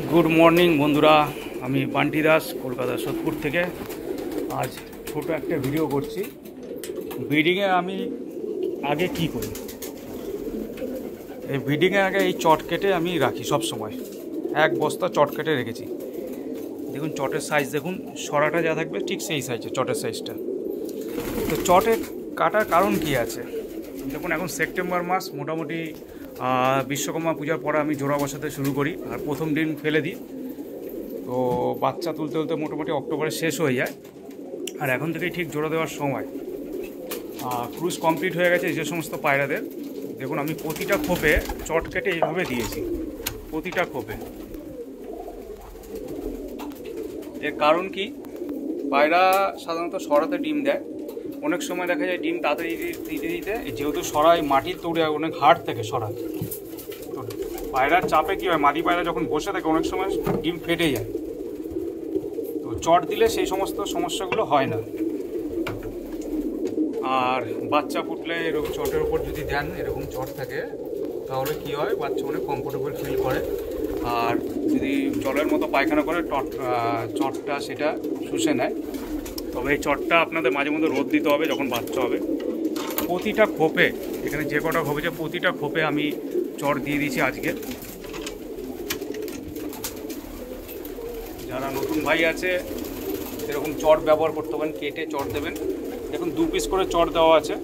Good morning বন্ধুরা, আমি বান্টি দাস কলকাতা সোদপুর থেকে আজ ছোট একটা ভিডিও করছি। ব্রিডিংয়ে আমি আগে কি করি, এই ব্রিডিংয়ে আগে এই চট কেটে আমি রাখি সব সময়। এক বস্তা চট কেটে রেখেছি। দেখুন চটের সাইজ, দেখুন সরাটা যা থাকবে ঠিক সেই সাইজে চটের সাইজটা। তো চটে কাটার কারণ কি আছে, দেখুন এখন সেপ্টেম্বর মাস, মোটামুটি বিশ্বকর্মা পূজার পরে আমি জোড়া বসাতে শুরু করি আর প্রথম ডিম ফেলে দিই। তো বাচ্চা তুলতে তুলতে মোটামুটি অক্টোবরে শেষ হয়ে যায়, আর এখন থেকেই ঠিক জোড়া দেওয়ার সময়। ক্রুজ কমপ্লিট হয়ে গেছে যে সমস্ত পায়রাদের। দেখুন আমি প্রতিটা খোপে চট কেটে এইভাবে দিয়েছি, প্রতিটা খোপে। এর কারণ কি, পায়রা সাধারণত সরাতে ডিম দেয়। অনেক সময় দেখা যায় ডিম তাড়াতাড়ি দিতে দিতে, যেহেতু সরাই মাটির তৈরি অনেক হার্ড থেকে সরায়, তো পায়রার চাপে কী হয়, মাদি পায়রা যখন বসে থাকে অনেক সময় ডিম ফেটে যায়। তো চট দিলে সেই সমস্ত সমস্যাগুলো হয় না। আর বাচ্চা ফুটলে এরকম চটের উপর যদি দেন, এরকম চট থাকে, তাহলে কি হয়, বাচ্চা অনেক কমফোর্টেবল ফিল করে। আর যদি জলের মতো পায়খানা করে চটটা সেটা শুষে নেয়। তবে এই চটটা আপনাদের মাঝে মধ্যে রোদ দিতে হবে যখন বাচ্চা হবে। প্রতিটা খোপে, এখানে যে কটা খোপে যে প্রতিটা খোপে আমি চট দিয়ে দিয়েছি আজকে। যারা নতুন ভাই আছে এরকম চট ব্যবহার করতে পারেন, কেটে চট দেবেন। দেখুন 2 পিস করে চট দেওয়া আছে,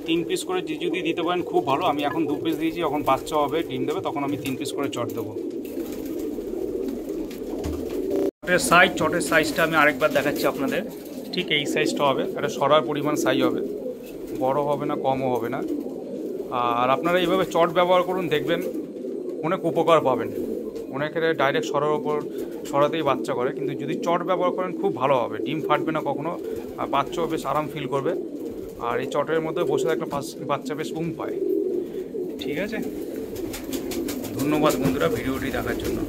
3 পিস করে যদি দিতে পারেন খুব ভালো। আমি এখন 2 পিস দিয়েছি, যখন বাচ্চা হবে ডিম দেবে তখন আমি 3 পিস করে চট দেবো। চটের সাইজটা আমি আরেকবার দেখাচ্ছি আপনাদের। ঠিক এই সাইজটা হবে, এটা সরার পরিমাণ সাইজ হবে, বড় হবে না কমও হবে না। আর আপনারা এইভাবে চট ব্যবহার করুন, দেখবেন অনেক উপকার পাবেন। অনেকের ডাইরেক্ট সরার ওপর সরাতেই বাচ্চা করে, কিন্তু যদি চট ব্যবহার করেন খুব ভালো হবে, ডিম ফাটবে না কখনো, আর বাচ্চাও বেশ আরাম ফিল করবে। আর এই চটের মধ্যে বসে থাকলে বাচ্চা বেশ ঘুম পায়। ঠিক আছে, ধন্যবাদ বন্ধুরা ভিডিওটি দেখার জন্য।